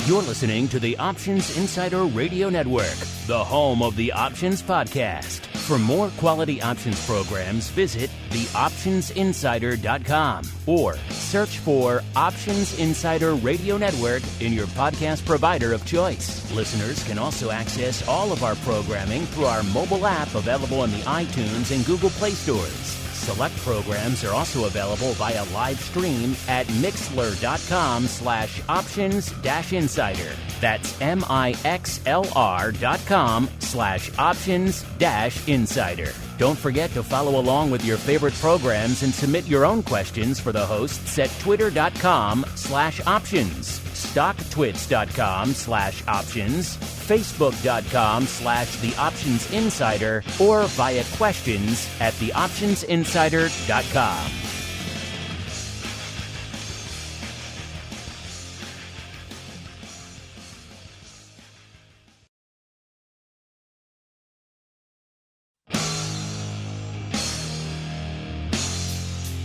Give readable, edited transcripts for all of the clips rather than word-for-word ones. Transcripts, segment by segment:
You're listening to the Options Insider Radio Network, the home of the Options Podcast. For more quality options programs, visit theoptionsinsider.com or search for Options Insider Radio Network in your podcast provider of choice. Listeners can also access all of our programming through our mobile app available in the iTunes and Google Play stores. Select programs are also available via live stream at mixlr.com/options-insider. That's mixlr.com/options-insider. Don't forget to follow along with your favorite programs and submit your own questions for the hosts at twitter.com/options, stocktwits.com/options, facebook.com/theoptionsinsider, or via questions at theoptionsinsider.com.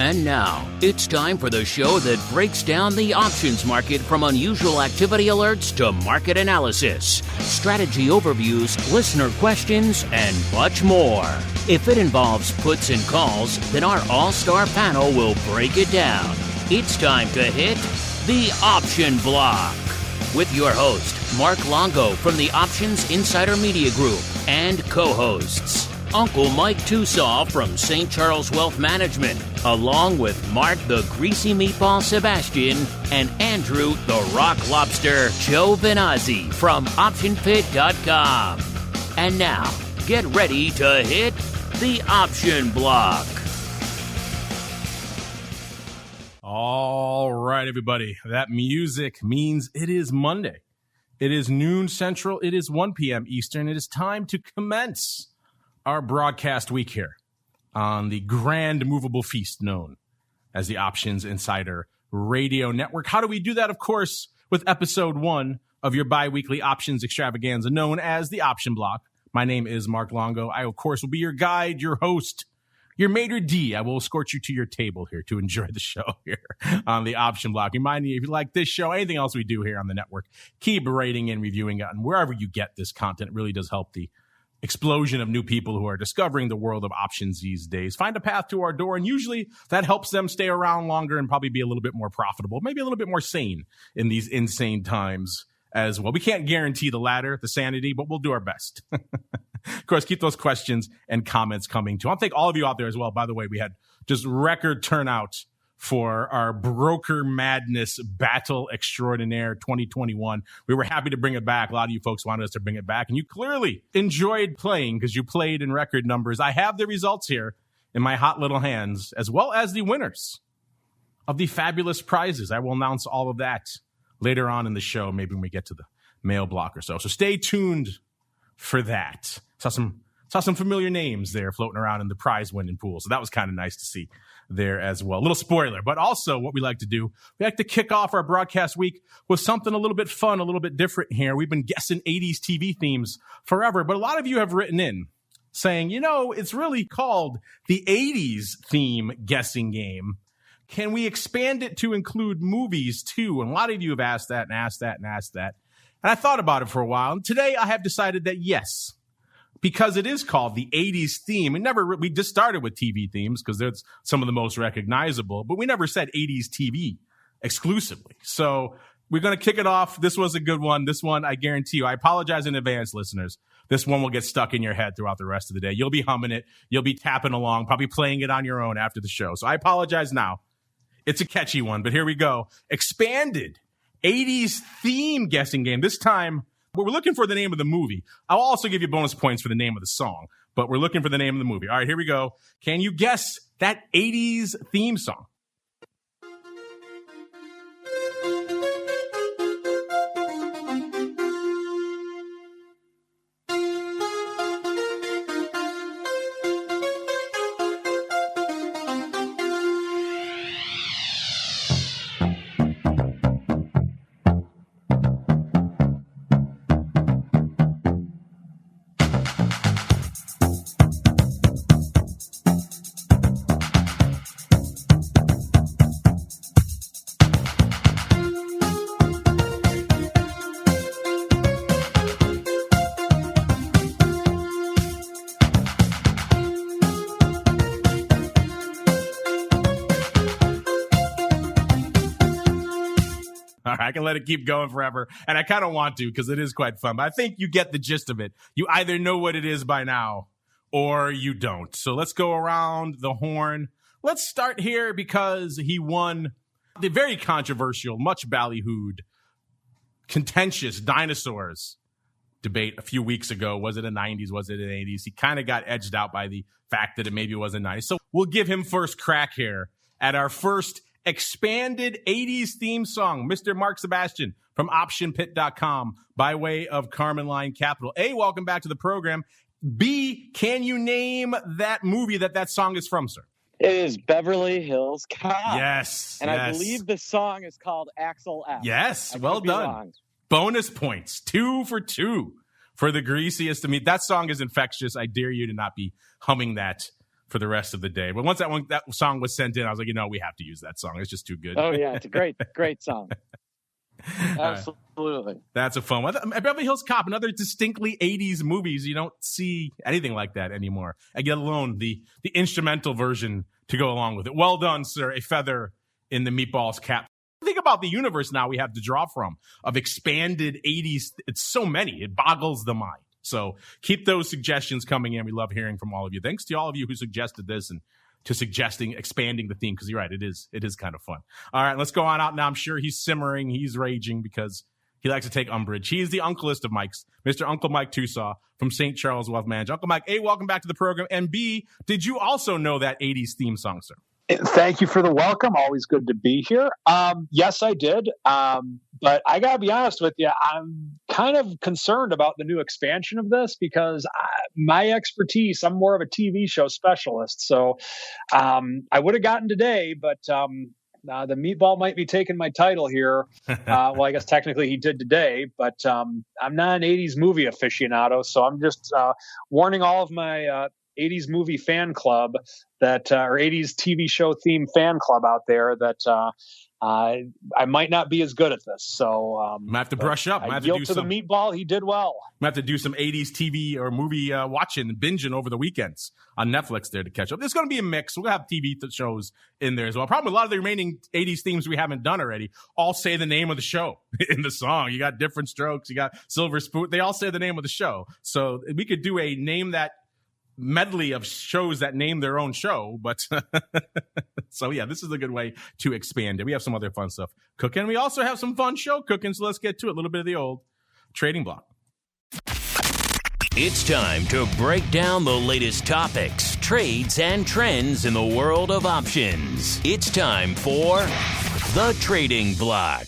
And now, it's time for the show that breaks down the options market from unusual activity alerts to market analysis, strategy overviews, listener questions, and much more. If it involves puts and calls, then our all-star panel will break it down. It's time to hit the Option Block with your host, Mark Longo from the Options Insider Media Group, and co-hosts, Uncle Mike Tusaw from St. Charles Wealth Management, along with Mark the Greasy Meatball Sebastian and Andrew the Rock Lobster Giovinazzi from OptionFit.com. And now, get ready to hit the Option Block. All right, everybody. That music means it is Monday. It is noon Central. It is 1 p.m. Eastern. It is time to commence our broadcast week here on the grand movable feast known as the Options Insider Radio Network. How do we do that? Of course, with episode 1 of your bi-weekly options extravaganza known as the Option Block. My name is Mark Longo. I, of course, will be your guide, your host, your maitre d'. I will escort you to your table here to enjoy the show here on the Option Block. Remind you, if you like this show, anything else we do here on the network, keep rating and reviewing it. And wherever you get this content, it really does help the explosion of new people who are discovering the world of options these days. Find a path to our door, and usually that helps them stay around longer and probably be a little bit more profitable, maybe a little bit more sane in these insane times as well. We can't guarantee the latter, the sanity, but we'll do our best. Of course, keep those questions and comments coming too. I want to thank all of you out there as well. By the way, we had just record turnout for our Broker Madness Battle Extraordinaire 2021. We were happy to bring it back. A lot of you folks wanted us to bring it back, and you clearly enjoyed playing because you played in record numbers. I have the results here in my hot little hands, as well as the winners of the fabulous prizes. I will announce all of that later on in the show, maybe when we get to the mail block or so. So stay tuned for that. Saw some familiar names there floating around in the prize winning pool. So that was kind of nice to see there as well. A little spoiler, but also what we like to do, we like to kick off our broadcast week with something a little bit fun, a little bit different here. We've been guessing 80s TV themes forever, but a lot of you have written in saying, you know, it's really called the 80s theme guessing game. Can we expand it to include movies too? And a lot of you have asked that and asked that and asked that. And I thought about it for a while. And today I have decided that yes, because it is called the 80s theme. We just started with TV themes because they're some of the most recognizable, but we never said 80s TV exclusively. So we're going to kick it off. This was a good one. This one, I guarantee you, I apologize in advance, listeners. This one will get stuck in your head throughout the rest of the day. You'll be humming it. You'll be tapping along, probably playing it on your own after the show. So I apologize now. It's a catchy one, but here we go. Expanded 80s theme guessing game. This time, we're looking for the name of the movie. I'll also give you bonus points for the name of the song, but we're looking for the name of the movie. All right, here we go. Can you guess that 80s theme song? I can let it keep going forever. And I kind of want to because it is quite fun. But I think you get the gist of it. You either know what it is by now or you don't. So let's go around the horn. Let's start here because he won the very controversial, much ballyhooed, contentious dinosaurs debate a few weeks ago. Was it the 90s? Was it the 80s? He kind of got edged out by the fact that it maybe was the 90s. So we'll give him first crack here at our first expanded 80s theme song, Mr. Mark Sebastian from OptionPit.com by way of Carmen Line Capital. A, welcome back to the program. B, can you name that movie that song is from, sir? It is Beverly Hills Cop. Yes. And yes. I believe the song is called Axel F. Yes, well done. Wrong. Bonus points, 2 for 2 for the greasiest of meat. That song is infectious. I dare you to not be humming that for the rest of the day. But once that song was sent in, I was like, we have to use that song. It's just too good. Oh, yeah, it's a great song. Absolutely. Right. That's a fun one. Beverly Hills Cop, another distinctly 80s movies. You don't see anything like that anymore. And get alone the instrumental version to go along with it. Well done, sir. A feather in the meatball's cap. Think about the universe now we have to draw from of expanded 80s. It's so many. It boggles the mind. So keep those suggestions coming in. We love hearing from all of you. Thanks to all of you who suggested this and to suggesting expanding the theme, because you're right, it is kind of fun. All right, let's go on out now. I'm sure he's simmering, he's raging because he likes to take umbrage. He's the uncleest of Mikes, Mr. Uncle Mike Tusaw from St. Charles Wealth Management. Uncle Mike, A, welcome back to the program. And B, did you also know that 80s theme song, sir? Thank you for the welcome. Always good to be here. Yes, I did. But I got to be honest with you, I'm kind of concerned about the new expansion of this because my expertise, I'm more of a TV show specialist. So I would have gotten today, but the meatball might be taking my title here. Well, I guess technically he did today, but I'm not an 80s movie aficionado. So I'm just warning all of my 80s movie fan club that, or 80s TV show theme fan club out there that I might not be as good at this. So might have to brush up. I yield to the meatball. He did well. Might have to do some 80s TV or movie watching and binging over the weekends on Netflix there to catch up. There's going to be a mix. We'll have TV shows in there as well. Probably a lot of the remaining 80s themes we haven't done already all say the name of the show in the song. You got Different Strokes. You got Silver Spoon. They all say the name of the show. So we could do a name that medley of shows that name their own show, but so yeah, this is a good way to expand it. We have some other fun stuff cooking. We also have some fun show cooking, so let's get to it. A little bit of the old trading block. It's time to break down the latest topics, trades, and trends in the world of options. It's time for the Trading Block.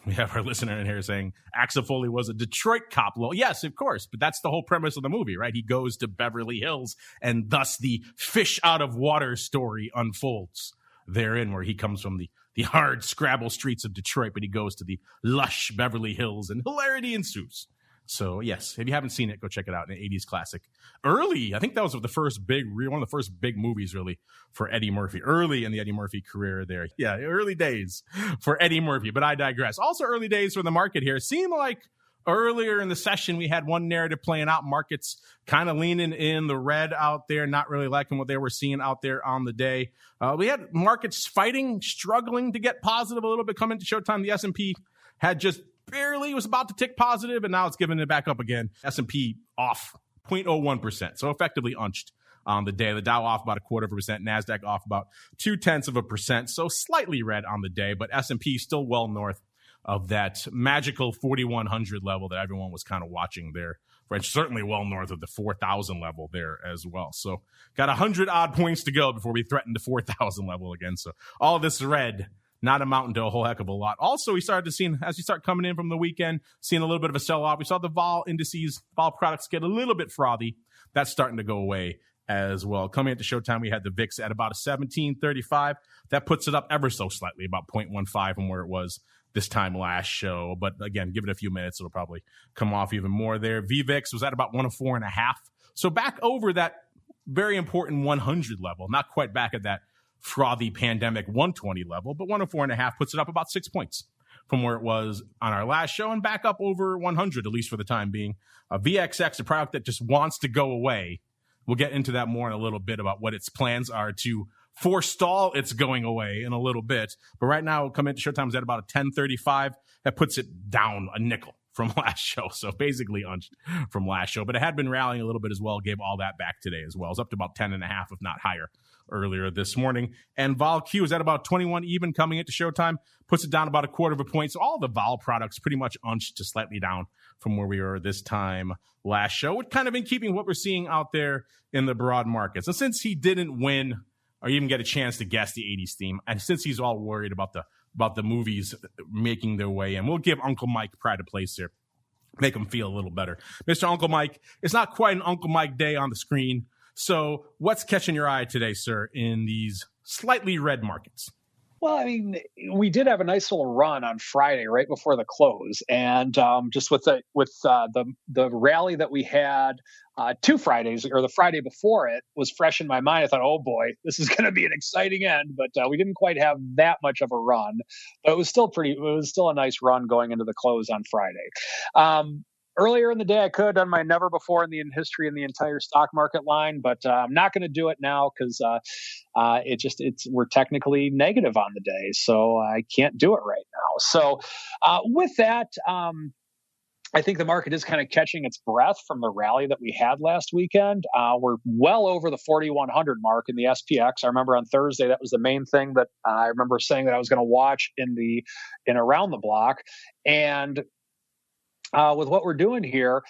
We have our listener in here saying Axel Foley was a Detroit cop. Well, yes, of course, but that's the whole premise of the movie, right? He goes to Beverly Hills, and thus the fish out of water story unfolds therein, where he comes from the hard Scrabble streets of Detroit, but he goes to the lush Beverly Hills, and hilarity ensues. So, yes, if you haven't seen it, go check it out. An 80s classic. Early, I think that was one of the first big movies, really, for Eddie Murphy. Early in the Eddie Murphy career there. Yeah, early days for Eddie Murphy, but I digress. Also early days for the market here. Seemed like earlier in the session, we had one narrative playing out. Markets kind of leaning in the red out there, not really liking what they were seeing out there on the day. We had markets fighting, struggling to get positive a little bit coming to Showtime. The S&P had just barely was about to tick positive, and now it's giving it back up again. S&P off 0.01%, so effectively unched on the day. The Dow off about 0.25%, NASDAQ off about 0.2%, so slightly red on the day, but S&P still well north of that magical 4,100 level that everyone was kind of watching there. French certainly well north of the 4,000 level there as well. So got 100 odd points to go before we threaten the 4,000 level again. So all of this red not amounting to a whole heck of a lot. Also, we started to see, as you start coming in from the weekend, seeing a little bit of a sell-off. We saw the vol indices, vol products get a little bit frothy. That's starting to go away as well. Coming into Showtime, we had the VIX at about a 1735. That puts it up ever so slightly, about 0.15 from where it was this time last show. But again, give it a few minutes, it'll probably come off even more there. VVIX was at about 104.5. So back over that very important 100 level, not quite back at that frothy pandemic 120 level, but 104.5 puts it up about 6 points from where it was on our last show and back up over 100, at least for the time being. VXX, a product that just wants to go away. We'll get into that more in a little bit about what its plans are to forestall its going away in a little bit. But right now, coming into Showtime is at about a 10.35. That puts it down a nickel from last show. So basically unched from last show. But it had been rallying a little bit as well. Gave all that back today as well. It's up to about 10.5, if not higher, earlier this morning. And Vol Q is at about 21 even coming into Showtime. Puts it down about a quarter of a point. So all the Vol products pretty much unched to slightly down from where we were this time last show. It's kind of in keeping with what we're seeing out there in the broad markets. And since he didn't win or even get a chance to guess the 80s theme, and since he's all worried about the movies making their way in, we'll give Uncle Mike pride of place here. Make him feel a little better. Mr. Uncle Mike, it's not quite an Uncle Mike day on the screen. So what's catching your eye today, sir, in these slightly red markets? Well, I mean, we did have a nice little run on Friday, right before the close, and just with the rally that we had 2 Fridays, or the Friday before it, was fresh in my mind. I thought, oh boy, this is going to be an exciting end, but we didn't quite have that much of a run. But it was still a nice run going into the close on Friday. Earlier in the day, I could have done my never before in the history in the entire stock market line, but I'm not going to do it now because we're technically negative on the day, so I can't do it right now. So with that, I think the market is kind of catching its breath from the rally that we had last weekend. We're well over the 4,100 mark in the SPX. I remember on Thursday that was the main thing that I remember saying that I was going to watch in around the block, and with what we're doing here,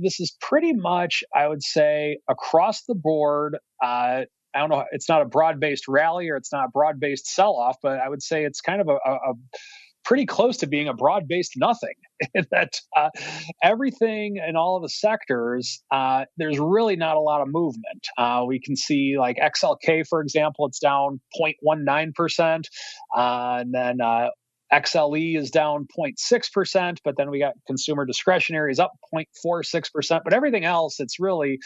this is pretty much, I would say, across the board. I don't know, it's not a broad-based rally or it's not a broad-based sell-off, but I would say it's kind of a pretty close to being a broad-based nothing. That everything in all of the sectors, there's really not a lot of movement. We can see like XLK, for example, it's down 0.19%, and then XLE is down 0.6%, but then we got consumer discretionary is up 0.46%. But everything else, it's really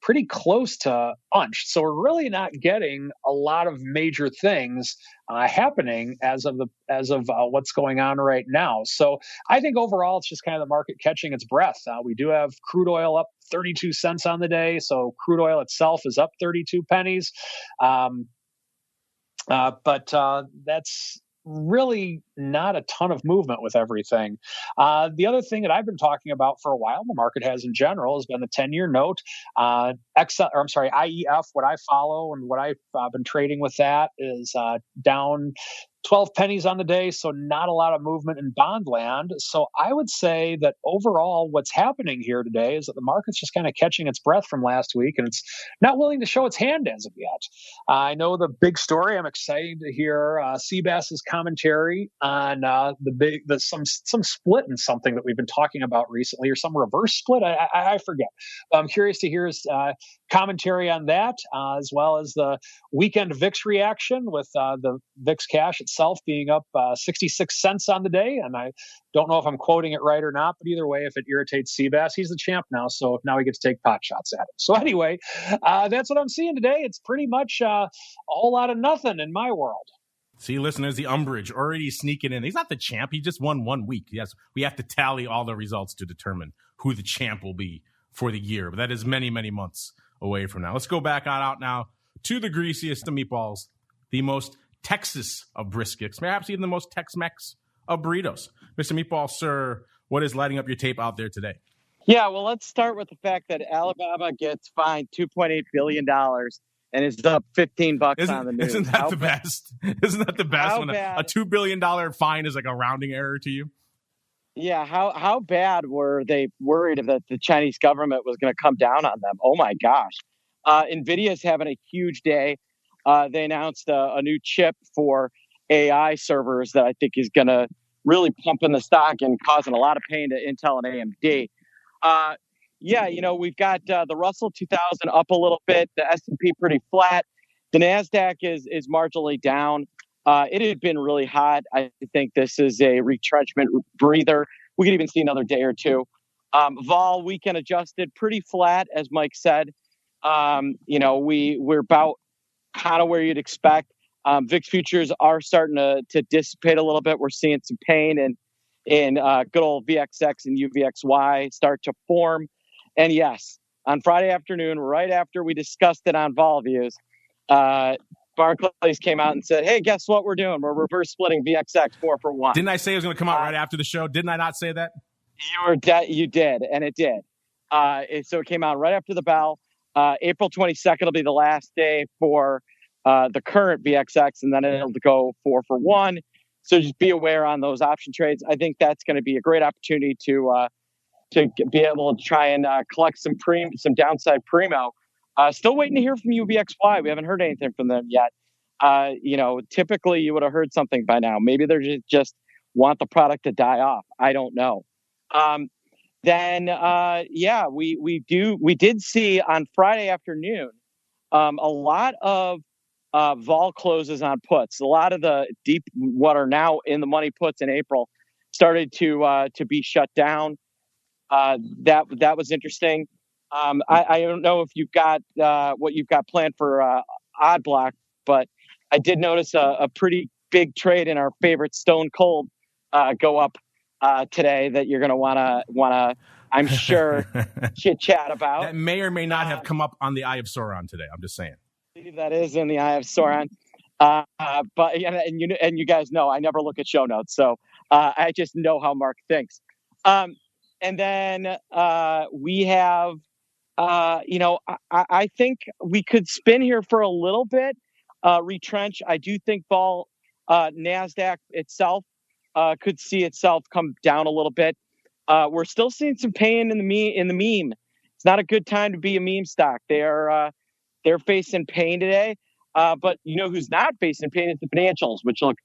pretty close to unched. So we're really not getting a lot of major things happening as of what's going on right now. So I think overall, it's just kind of the market catching its breath. We do have crude oil up 32 cents on the day. So crude oil itself is up 32 pennies. But that's really not a ton of movement with everything. The other thing that I've been talking about for a while, the market has in general, has been the 10-year note. IEF, what I follow and what I've been trading with that is down 12 pennies on the day, so not a lot of movement in bond land. So I would say that overall what's happening here today is that the market's just kind of catching its breath from last week, and it's not willing to show its hand as of yet. I know the big story. I'm excited to hear Seabass's commentary on some split in something that we've been talking about recently, or some reverse split. I forget. I'm curious to hear his commentary on that, as well as the weekend VIX reaction with the VIX cash itself being up 66 cents on the day. And I don't know if I'm quoting it right or not, but either way, if it irritates Seabass, he's the champ now. So now he gets to take pot shots at it. So anyway, that's what I'm seeing today. It's pretty much a whole lot of nothing in my world. See, listeners, the umbrage already sneaking in. He's not the champ. He just won 1 week. Yes, we have to tally all the results to determine who the champ will be for the year. But that is many, many months away from now. Let's go back out now to the greasiest of meatballs, the most Texas of briskets, perhaps even the most Tex-Mex of burritos. Mr. Meatball, sir, what is lighting up your tape out there today? Yeah, well, let's start with the fact that Alabama gets fined $2.8 billion and is up $15 on the news. Isn't that the best? Isn't that the best when a $2 billion fine is like a rounding error to you? Yeah, how bad were they worried that the Chinese government was going to come down on them? Oh my gosh. NVIDIA's having a huge day. They announced a new chip for AI servers that I think is going to really pump in the stock and causing a lot of pain to Intel and AMD. We've got the Russell 2000 up a little bit, the S&P pretty flat. The NASDAQ is marginally down. It had been really hot. I think this is a retrenchment breather. We could even see another day or two. Vol weekend adjusted, pretty flat, as Mike said. We're about kind of where you'd expect. VIX futures are starting to dissipate a little bit. We're seeing some pain in good old VXX and UVXY start to form. And yes, on Friday afternoon, right after we discussed it on Vol Views, Barclays came out and said, "Hey, guess what we're doing? We're reverse splitting VXX 4 for 1." Didn't I say it was going to come out right after the show? Didn't I not say that? You did, and it did. So it came out right after the bell. April 22nd will be the last day for the current VXX, and then it'll go 4 for 1. So just be aware on those option trades. I think that's going to be a great opportunity to be able to try and collect some downside primo. Still waiting to hear from UVXY. We haven't heard anything from them yet. Typically you would have heard something by now. Maybe they're just want the product to die off. I don't know. We did see on Friday afternoon a lot of vol closes on puts. A lot of the deep, what are now in the money puts in April, started to be shut down. That was interesting. I don't know if you've got what you've got planned for Odd Block, but I did notice a pretty big trade in our favorite Stone Cold go up today that you're going to want to, I'm sure, chit chat about. That may or may not have come up on the Eye of Sauron today. I'm just saying. I believe that is in the Eye of Sauron. But you guys know I never look at show notes, so I just know how Mark thinks. And then we have, I think we could spin here for a little bit, retrench. I do think NASDAQ itself could see itself come down a little bit. We're still seeing some pain in the meme. It's not a good time to be a meme stock. They're facing pain today. But you know who's not facing pain is the financials, which look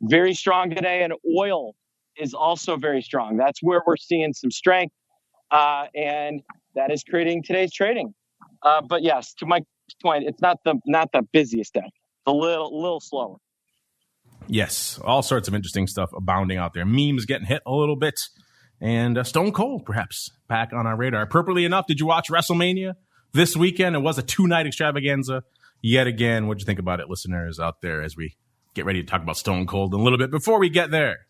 very strong today, and oil is also very strong. That's where we're seeing some strength, and that is creating today's trading. But yes, to my point, it's not the busiest day. A little slower. Yes, all sorts of interesting stuff abounding out there. Memes getting hit a little bit, and Stone Cold perhaps back on our radar. Appropriately enough, did you watch WrestleMania this weekend? It was a 2-night extravaganza yet again. What'd you think about it, listeners out there, as we get ready to talk about Stone Cold in a little bit? Before we get there,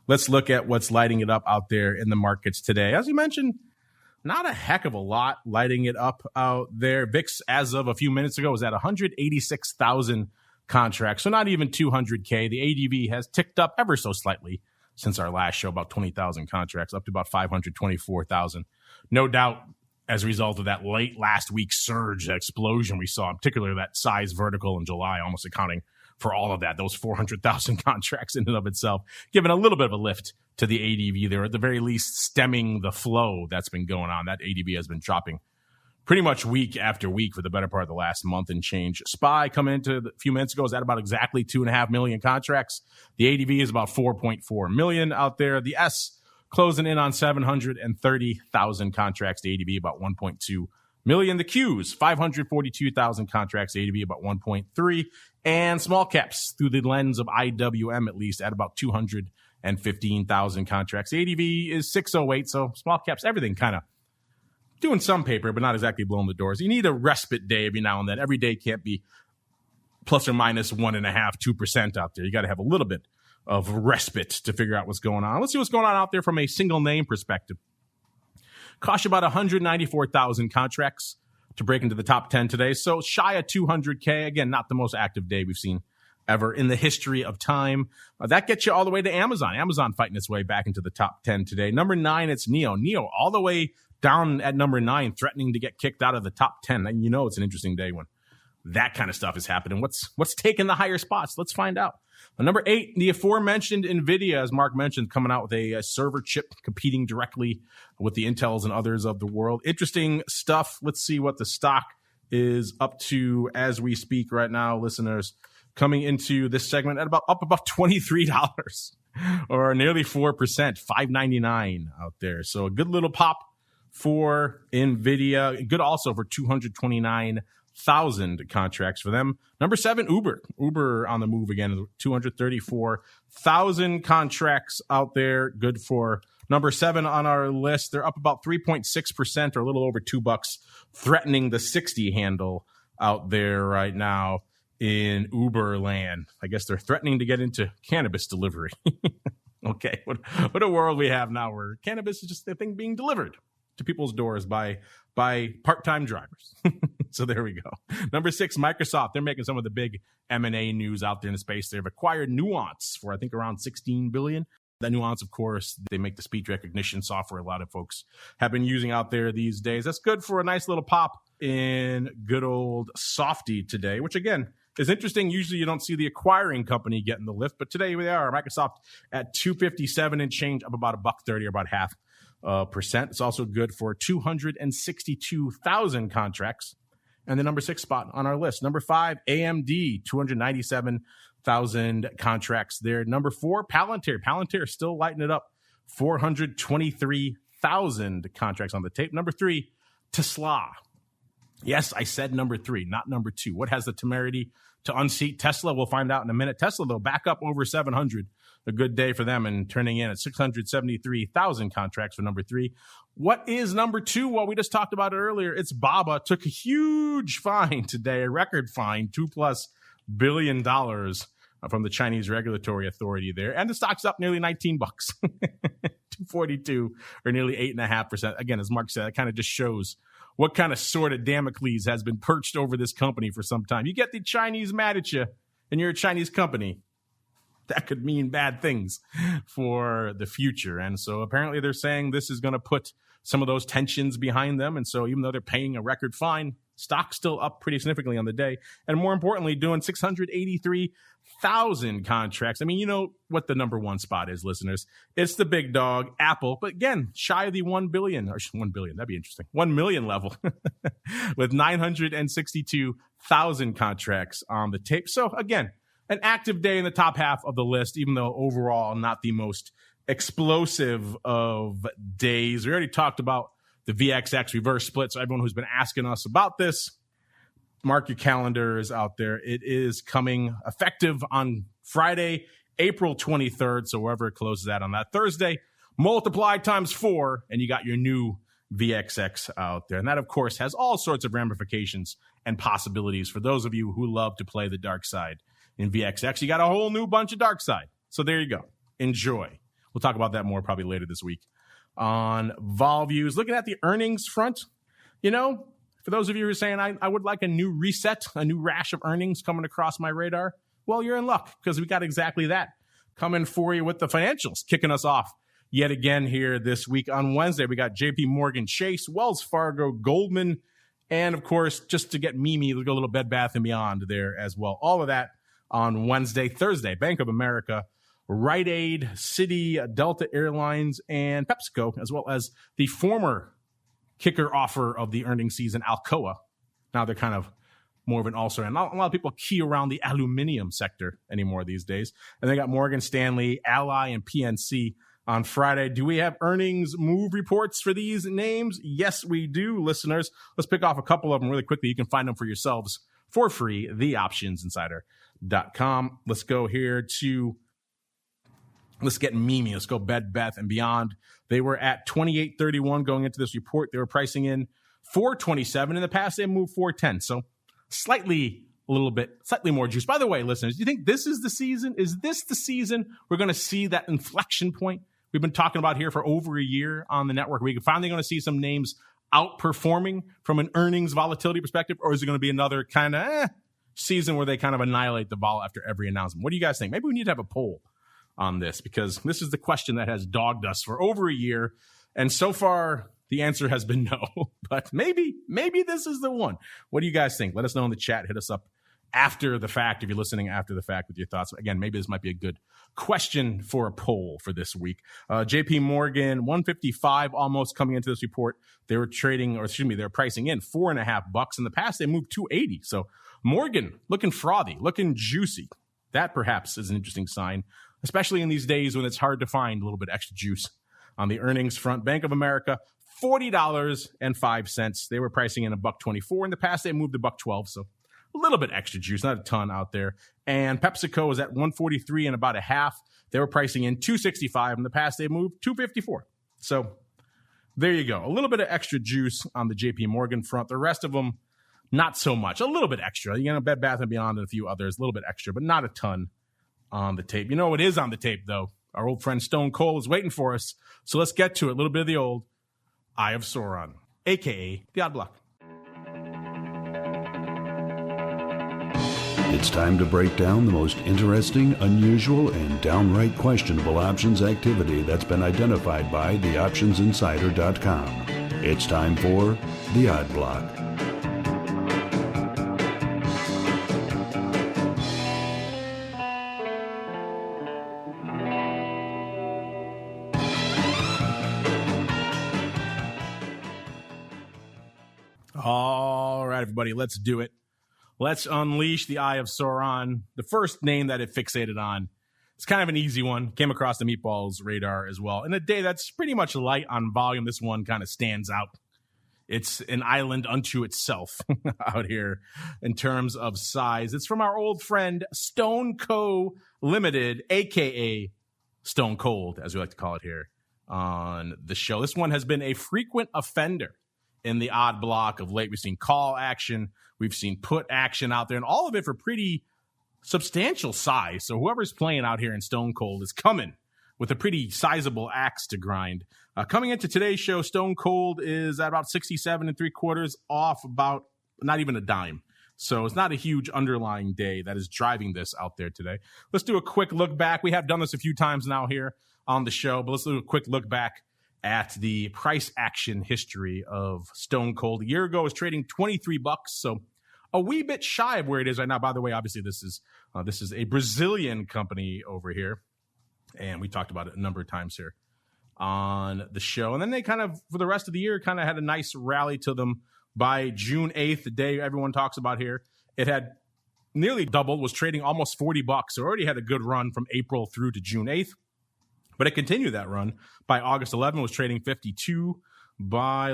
let's look at what's lighting it up out there in the markets today. As you mentioned, not a heck of a lot lighting it up out there. VIX, as of a few minutes ago, was at 186,000 contracts, so not even 200K. The ADV has ticked up ever so slightly since our last show, about 20,000 contracts, up to about 524,000. No doubt, as a result of that late last week surge, that explosion we saw, in particular that size vertical in July, almost accounting for all of that, those 400,000 contracts in and of itself, giving a little bit of a lift to the ADV there, at the very least stemming the flow that's been going on. That ADV has been dropping pretty much week after week for the better part of the last month and change. SPY coming into a few minutes ago is at about exactly 2.5 million contracts. The ADV is about 4.4 million out there. The S closing in on 730,000 contracts. The ADV about 1.2 million. The Qs, 542,000 contracts. ADV about 1.3. And small caps through the lens of IWM, at least, at about 215,000 contracts. The ADV is 608. So small caps, everything kind of doing some paper, but not exactly blowing the doors. You need a respite day every now and then. Every day can't be plus or minus 1.5%, 2% out there. You got to have a little bit of respite to figure out what's going on. Let's see what's going on out there from a single name perspective. Cost about 194,000 contracts to break into the top 10 today. So shy of 200K. Again, not the most active day we've seen ever in the history of time. That gets you all the way to Amazon. Amazon fighting its way back into the top 10 today. Number 9, it's NEO. NEO all the way down at number 9, threatening to get kicked out of the top 10. And you know it's an interesting day when that kind of stuff is happening. What's taking the higher spots? Let's find out. Number 8, the aforementioned NVIDIA, as Mark mentioned, coming out with a server chip competing directly with the Intels and others of the world. Interesting stuff. Let's see what the stock is up to as we speak right now, listeners. Coming into this segment at up about $23 or nearly 4%, $5.99 out there. So a good little pop for NVIDIA. Good also for 229,000 contracts for them. Number 7, Uber. Uber on the move again, 234,000 contracts out there. Good for number 7 on our list. They're up about 3.6% or a little over $2, threatening the 60 handle out there right now in Uber land. I guess they're threatening to get into cannabis delivery. Okay, what a world we have now where cannabis is just the thing being delivered. to people's doors by part-time drivers. So there we go. Number 6, Microsoft. They're making some of the big M&A news out there in the space. They've acquired Nuance for, I think, around $16 billion. That Nuance, of course, they make the speech recognition software a lot of folks have been using out there these days. That's good for a nice little pop in good old Softy today, which, again, is interesting. Usually you don't see the acquiring company getting the lift, but today we are. Microsoft at $257 and change, up about $1.30 or about 0.5%. It's also good for 262,000 contracts. And the number 6 spot on our list. Number 5, AMD, 297,000 contracts there. Number 4, Palantir. Palantir still lighting it up. 423,000 contracts on the tape. Number 3, Tesla. Yes, I said number 3, not number 2. What has the temerity to unseat Tesla? We'll find out in a minute. Tesla, though, back up over 700. A good day for them and turning in at 673,000 contracts for number 3. What is number 2? Well, we just talked about it earlier. It's Baba. Took a huge fine today, a record fine, $2+ billion from the Chinese regulatory authority there. And the stock's up nearly $19. 242 or nearly 8.5%. Again, as Mark said, it kind of just shows what kind of sword of Damocles has been perched over this company for some time. You get the Chinese mad at you and you're a Chinese company. That could mean bad things for the future. And so apparently they're saying this is going to put some of those tensions behind them. And so even though they're paying a record fine, stock's still up pretty significantly on the day. And more importantly, doing 683,000 contracts. I mean, you know what the number 1 spot is, listeners. It's the big dog, Apple. But again, shy of the 1 billion, or 1 billion, that'd be interesting, 1 million level with 962,000 contracts on the tape. So again, an active day in the top half of the list, even though overall not the most explosive of days. We already talked about the VXX reverse split. So everyone who's been asking us about this, mark your calendars out there. It is coming effective on Friday, April 23rd. So wherever it closes out on that Thursday, multiply times 4, and you got your new VXX out there. And that, of course, has all sorts of ramifications and possibilities for those of you who love to play the dark side. In VXX, you got a whole new bunch of dark side. So there you go. Enjoy. We'll talk about that more probably later this week. On vol views, looking at the earnings front, you know, for those of you who are saying I would like a new reset, a new rash of earnings coming across my radar, well, you're in luck because we got exactly that coming for you with the financials kicking us off yet again here this week. On Wednesday, we got JP Morgan Chase, Wells Fargo, Goldman, and of course, just to get Mimi, we'll go a little Bed Bath & Beyond there as well. All of that on Wednesday. Thursday, Bank of America, Rite Aid, Citi, Delta Airlines, and PepsiCo, as well as the former kicker offer of the earnings season, Alcoa. Now they're kind of more of an ulcer. And not a lot of people key around the aluminum sector anymore these days. And they got Morgan Stanley, Ally, and PNC on Friday. Do we have earnings move reports for these names? Yes, we do, listeners. Let's pick off a couple of them really quickly. You can find them for yourselves for free, theoptionsinsider.com. Let's go here to, let's get Mimi. Let's go Bed Bath & Beyond. They were at $28.31 going into this report. They were pricing in $4.27. In the past, they moved $4.10. So slightly more juice. By the way, listeners, do you think this is the season? Is this the season we're going to see that inflection point we've been talking about here for over a year on the network? Are we finally going to see some names outperforming from an earnings volatility perspective, or is it going to be another kind of season where they kind of annihilate the vol after every announcement? What do you guys think? Maybe we need to have a poll on this, because this is the question that has dogged us for over a year, and so far the answer has been no. But maybe this is the one. What do you guys think? Let us know in the chat. Hit us up after the fact if you're listening after the fact with your thoughts. Again, maybe this might be a good question for a poll for this week. JP Morgan, 155 almost coming into this report. They were they're pricing in $4.50. In the past, they moved $2.80. So Morgan looking frothy, looking juicy. That perhaps is an interesting sign, especially in these days when it's hard to find a little bit extra juice on the earnings front. Bank of America, $40.05. They were pricing in $1.24. In the past, they moved to $1.12. So a little bit extra juice, not a ton out there. And PepsiCo is at $1.43 and about a half. They were pricing in $2.65. In the past, they moved $2.54. So there you go. A little bit of extra juice on the JP Morgan front. The rest of them, not so much. A little bit extra. You know, Bed Bath & Beyond and a few others, a little bit extra, but not a ton on the tape. You know what is on the tape, though? Our old friend Stone Cold is waiting for us. So let's get to it. A little bit of the old Eye of Sauron, a.k.a. the Odd Block. It's time to break down the most interesting, unusual, and downright questionable options activity that's been identified by theoptionsinsider.com. It's time for the Odd Block. All right, everybody, let's do it. Let's unleash the Eye of Sauron. The first name that it fixated on, it's kind of an easy one. Came across the Meatballs radar as well. In a day that's pretty much light on volume, this one kind of stands out. It's an island unto itself out here in terms of size. It's from our old friend Stone Co. Limited, a.k.a. Stone Cold, as we like to call it here on the show. This one has been a frequent offender in the Odd Block of late. We've seen call action, we've seen put action out there, and all of it for pretty substantial size. So whoever's playing out here in Stone Cold is coming with a pretty sizable axe to grind. Coming into today's show, Stone Cold is at about 67 3/4 off about not even a dime. So it's not a huge underlying day that is driving this out there today. Let's do a quick look back. We have done this a few times now here on the show, but let's do a quick look back at the price action history of Stone Cold. A year ago, it was trading $23, so a wee bit shy of where it is right now. By the way, obviously, this is a Brazilian company over here, and we talked about it a number of times here on the show. And then they kind of, for the rest of the year, kind of had a nice rally to them. By June 8th, the day everyone talks about here, it had nearly doubled, was trading almost $40. So already had a good run from April through to June 8th. But it continued that run. By August 11th, was trading 52. By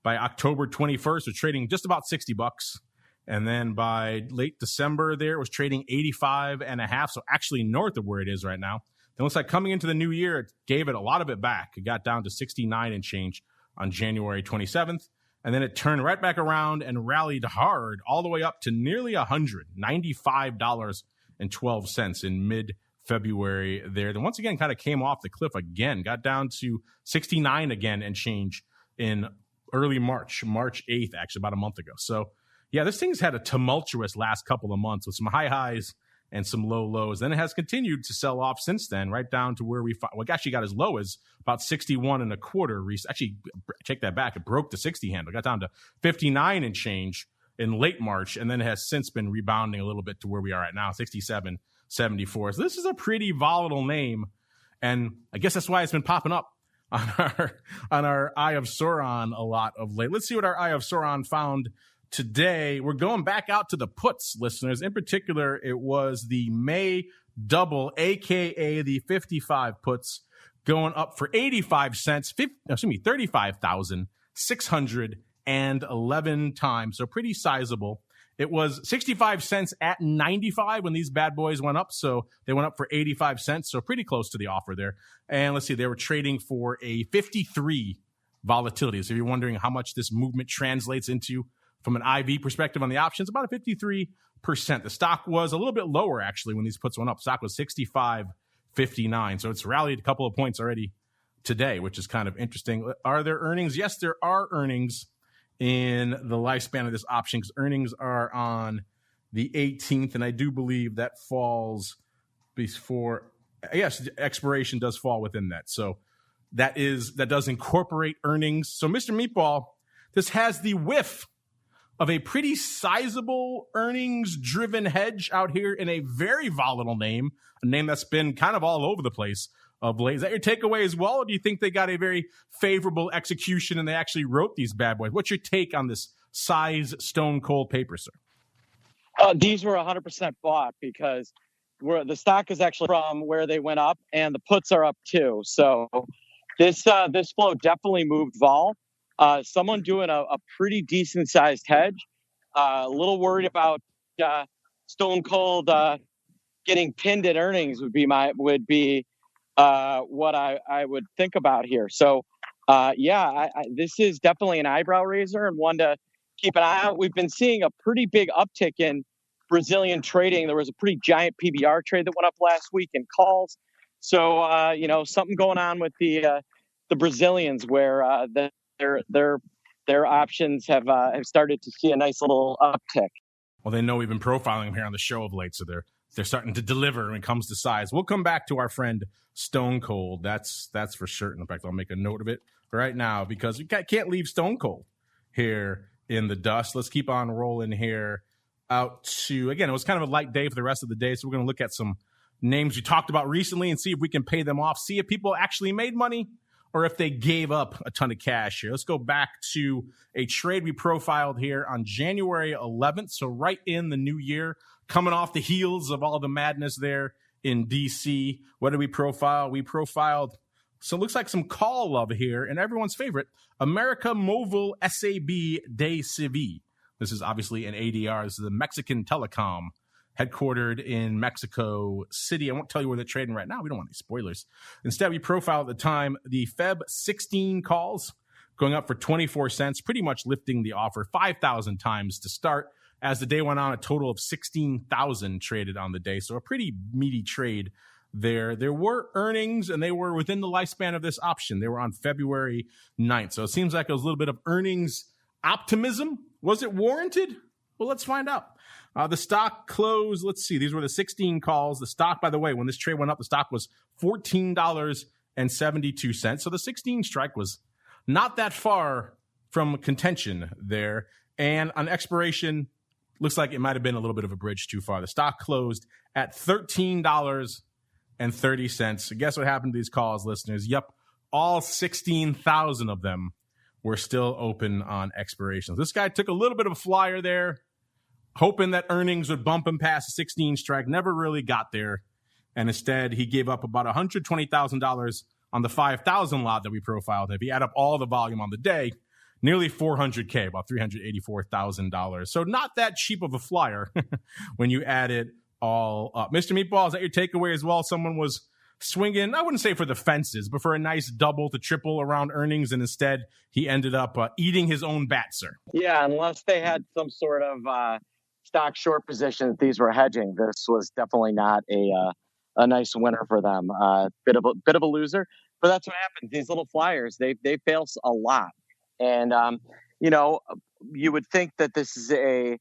October 21st, was trading just about $60. And then by late December there, it was trading 85.5. So actually north of where it is right now. Then it looks like coming into the new year, it gave it a lot of it back. It got down to 69 and change on January 27th. And then it turned right back around and rallied hard all the way up to nearly $95.12 in mid-February there. Then once again kind of came off the cliff again, got down to 69 again and change in early March 8th, actually about a month ago. So yeah, this thing's had a tumultuous last couple of months with some high highs and some low lows. Then it has continued to sell off since then, right down to where it actually got as low as about 61.25. Actually, take that back. It broke the 60 handle, got down to 59 and change in late March, and then it has since been rebounding a little bit to where we are at now, 67.74. So this is a pretty volatile name, and I guess that's why it's been popping up on our Eye of Sauron a lot of late. Let's see what our Eye of Sauron found today. We're going back out to the puts, listeners. In particular, it was the May double, aka the 55 puts, going up for 85 cents, 35,611 times. So pretty sizable. It was 65 cents at 95 when these bad boys went up. So they went up for 85 cents. So pretty close to the offer there. And let's see, they were trading for a 53 volatility. So if you're wondering how much this movement translates into from an IV perspective on the options, about a 53%. The stock was a little bit lower, actually, when these puts went up. Stock was 65.59. So it's rallied a couple of points already today, which is kind of interesting. Are there earnings? Yes, there are earnings in the lifespan of this option, because earnings are on the 18th, and I do believe that falls before, yes, expiration does fall within that. So that does incorporate earnings. So Mr. Meatball, this has the whiff of a pretty sizable earnings-driven hedge out here in a very volatile name, a name that's been kind of all over the place of late. Is that your takeaway as well, or do you think they got a very favorable execution and they actually wrote these bad boys? What's your take on this size Stone Cold paper, sir? These were 100% bought because the stock is actually from where they went up, and the puts are up too. So this flow definitely moved vol. Someone doing a pretty decent sized hedge. A little worried about Stone Cold getting pinned at earnings would be what I would think about here. So this is definitely an eyebrow raiser and one to keep an eye out. We've been seeing a pretty big uptick in Brazilian trading. There was a pretty giant PBR trade that went up last week in calls. So something going on with the the Brazilians, where their options have started to see a nice little uptick. Well, they know we've been profiling them here on the show of late, so they're starting to deliver when it comes to size. We'll come back to our friend Stone Cold. That's for certain. In fact, I'll make a note of it right now because we can't leave Stone Cold here in the dust. Let's keep on rolling here out to, again, it was kind of a light day for the rest of the day, so we're going to look at some names we talked about recently and see if we can pay them off, see if people actually made money or if they gave up a ton of cash here. Let's go back to a trade we profiled here on January 11th, so right in the new year, coming off the heels of all the madness there in D.C. What did we profile? We profiled, so it looks like some call love here, and everyone's favorite, América Móvil S.A.B. de Civi. This is obviously an ADR. This is a Mexican telecom headquartered in Mexico City. I won't tell you where they're trading right now. We don't want any spoilers. Instead, we profiled at the time the Feb 16 calls going up for 24 cents, pretty much lifting the offer 5,000 times to start. As the day went on, a total of 16,000 traded on the day. So a pretty meaty trade there. There were earnings, and they were within the lifespan of this option. They were on February 9th. So it seems like it was a little bit of earnings optimism. Was it warranted? Well, let's find out. The stock closed, let's see, these were the 16 calls. The stock, by the way, when this trade went up, the stock was $14.72. So the 16 strike was not that far from contention there. And on expiration, looks like it might have been a little bit of a bridge too far. The stock closed at $13.30. Guess what happened to these calls, listeners? Yep, all 16,000 of them were still open on expirations. This guy took a little bit of a flyer there, hoping that earnings would bump him past the 16 strike, never really got there. And instead, he gave up about $120,000 on the 5,000 lot that we profiled. If you add up all the volume on the day, nearly $400K, about $384,000. So not that cheap of a flyer when you add it all up. Mr. Meatball, is that your takeaway as well? Someone was swinging, I wouldn't say for the fences, but for a nice double to triple around earnings, and instead he ended up eating his own bat, sir. Yeah, unless they had some sort of stock short position that these were hedging, this was definitely not a nice winner for them. Bit of a loser, but that's what happens. These little flyers, they fail a lot, and you would think that this is a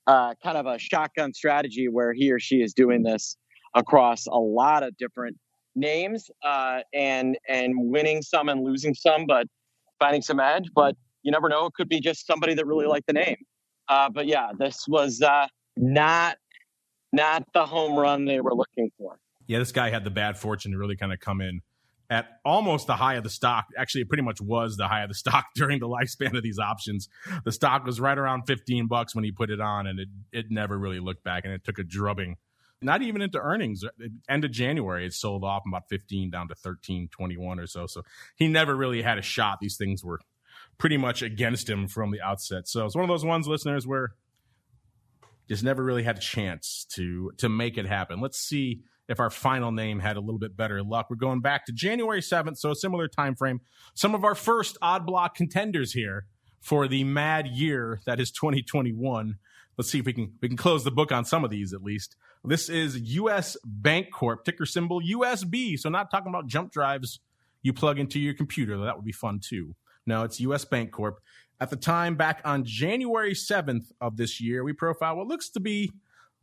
kind of a shotgun strategy where he or she is doing this across a lot of different names and winning some and losing some, but finding some edge. But you never know; it could be just somebody that really liked the name. But yeah, this was not the home run they were looking for. Yeah, this guy had the bad fortune to really kind of come in at almost the high of the stock. Actually, it pretty much was the high of the stock during the lifespan of these options. The stock was right around $15 when he put it on, and it never really looked back, and it took a drubbing. Not even into earnings. End of January, it sold off from about 15 down to 13.21 or so. So he never really had a shot. These things were pretty much against him from the outset. So it's one of those ones, listeners, where just never really had a chance to make it happen. Let's see if our final name had a little bit better luck. We're going back to January 7th, so a similar time frame. Some of our first odd block contenders here for the mad year that is 2021. Let's see if we can close the book on some of these at least. This is U.S. Bank Corp, ticker symbol USB. So not talking about jump drives you plug into your computer. That would be fun too. No, it's U.S. Bank Corp. At the time, back on January 7th of this year, we profiled what looks to be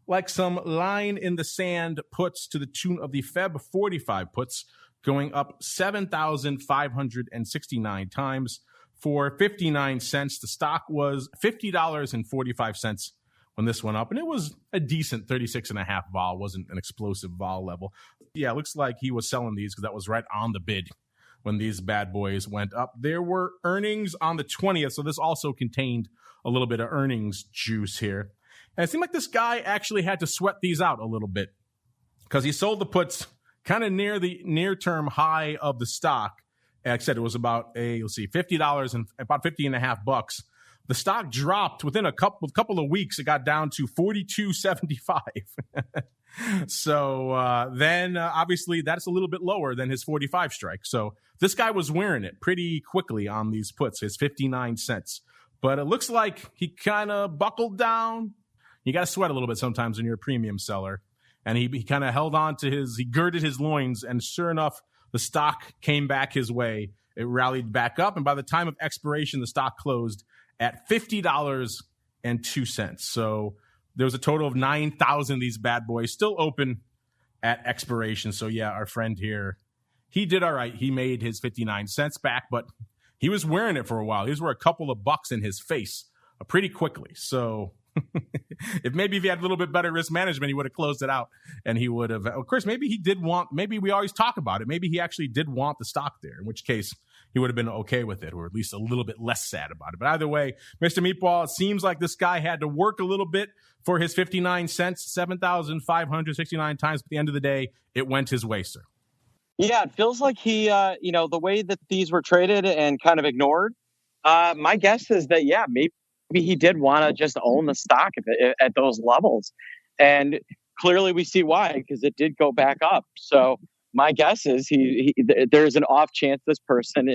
like some line in the sand puts to the tune of the Feb 45 puts, going up 7,569 times for 59 cents. The stock was $50.45 when this went up, and it was a decent 36.5 vol. Wasn't an explosive vol level. Yeah, it looks like he was selling these because that was right on the bid when these bad boys went up. There were earnings on the 20th, so this also contained a little bit of earnings juice here. And it seemed like this guy actually had to sweat these out a little bit because he sold the puts kind of near the near-term high of the stock. Like I said, it was about $50 and about $50.5. The stock dropped within a couple of weeks. It got down to $42.75. So then obviously that's a little bit lower than his 45 strike. So this guy was wearing it pretty quickly on these puts, his 59 cents. But it looks like he kind of buckled down. You got to sweat a little bit sometimes when you're a premium seller. And he kind of held on to he girded his loins, and sure enough, the stock came back his way It rallied back up, and by the time of expiration, the stock closed at $50.02. So there was a total of 9,000 of these bad boys still open at expiration. So yeah, our friend here, he did all right. He made his 59 cents back, but he was wearing it for a while. He was wearing a couple of bucks in his face pretty quickly. So if he had a little bit better risk management, he would have closed it out, and he would have, of course, maybe we always talk about it. Maybe he actually did want the stock there, in which case he would have been okay with it, or at least a little bit less sad about it. But either way, Mr. Meatball, it seems like this guy had to work a little bit for his 59 cents, 7,569 times. At the end of the day, it went his way, sir. Yeah, it feels like he, the way that these were traded and kind of ignored, my guess is that, yeah, maybe he did want to just own the stock at those levels. And clearly we see why, because it did go back up. So my guess is there's an off chance this person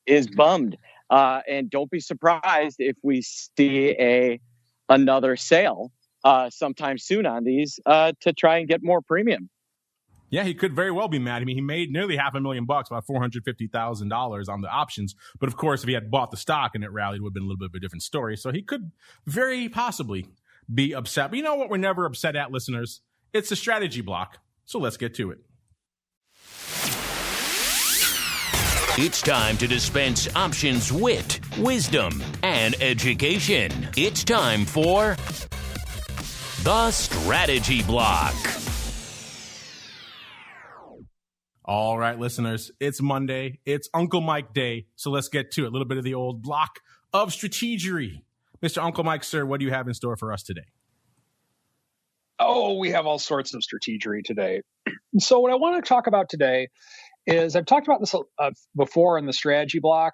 is bummed. And don't be surprised if we see another sale sometime soon on these to try and get more premium. Yeah, he could very well be mad. I mean, he made nearly $500,000, about $450,000 on the options. But of course, if he had bought the stock and it rallied, it would have been a little bit of a different story. So he could very possibly be upset. But you know what we're never upset at, listeners? It's a strategy block. So let's get to it. It's time to dispense options, wit, wisdom, and education. It's time for the Strategy Block. All right, listeners, it's Monday. It's Uncle Mike Day. So let's get to it. A little bit of the old block of strategery. Mr. Uncle Mike, sir, what do you have in store for us today? Oh, we have all sorts of strategery today. So what I want to talk about today is, I've talked about this before in the strategy block.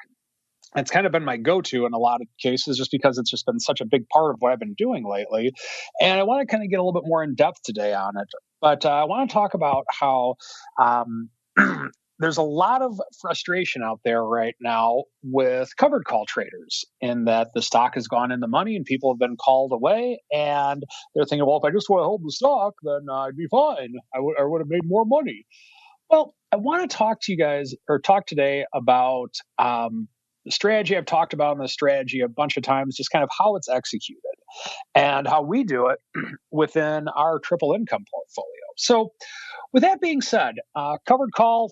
It's kind of been my go-to in a lot of cases, just because it's just been such a big part of what I've been doing lately. And I want to kind of get a little bit more in depth today on it. But I want to talk about how there's a lot of frustration out there right now with covered call traders, in that the stock has gone in the money and people have been called away, and they're thinking, well, if I just want to hold the stock, then I'd be fine. I would have made more money. Well, I want to talk to you guys, or talk today about the strategy I've talked about in the strategy a bunch of times, just kind of how it's executed and how we do it within our triple income portfolio. So with that being said, covered call,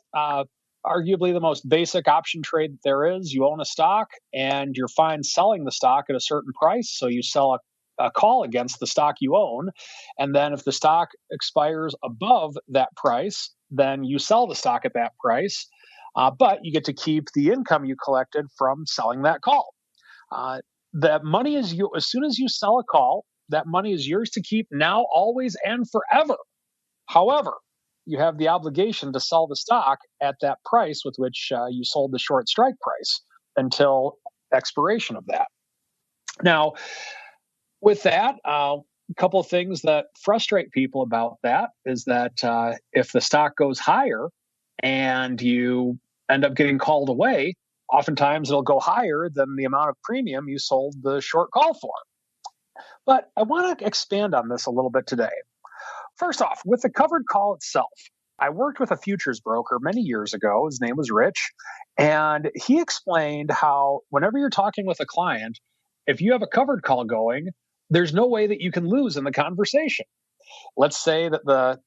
arguably the most basic option trade that there is. You own a stock and you're fine selling the stock at a certain price. So you sell a call against the stock you own. And then if the stock expires above that price, then you sell the stock at that price. But you get to keep the income you collected from selling that call. That money is you. As soon as you sell a call, that money is yours to keep now, always, and forever. However, you have the obligation to sell the stock at that price with which you sold the short strike price until expiration of that. Now, with that, a couple of things that frustrate people about that is that if the stock goes higher and you end up getting called away, oftentimes it'll go higher than the amount of premium you sold the short call for. But I want to expand on this a little bit today. First off, with the covered call itself, I worked with a futures broker many years ago. His name was Rich. And he explained how whenever you're talking with a client, if you have a covered call going, there's no way that you can lose in the conversation. Let's say that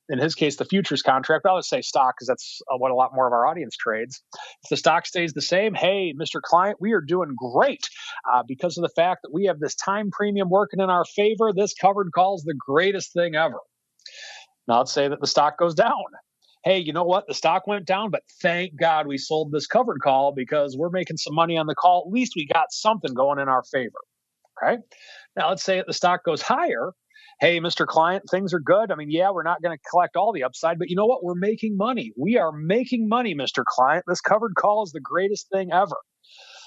in his case, the futures contract, but I'll just say stock because that's what a lot more of our audience trades. If the stock stays the same, hey, Mr. Client, we are doing great because of the fact that we have this time premium working in our favor. This covered call is the greatest thing ever. Now, let's say that the stock goes down. Hey, you know what? The stock went down, but thank God we sold this covered call because we're making some money on the call. At least we got something going in our favor. Okay. Now, let's say that the stock goes higher. Hey, Mr. Client, things are good. I mean, yeah, we're not going to collect all the upside, but you know what? We're making money. We are making money, Mr. Client. This covered call is the greatest thing ever.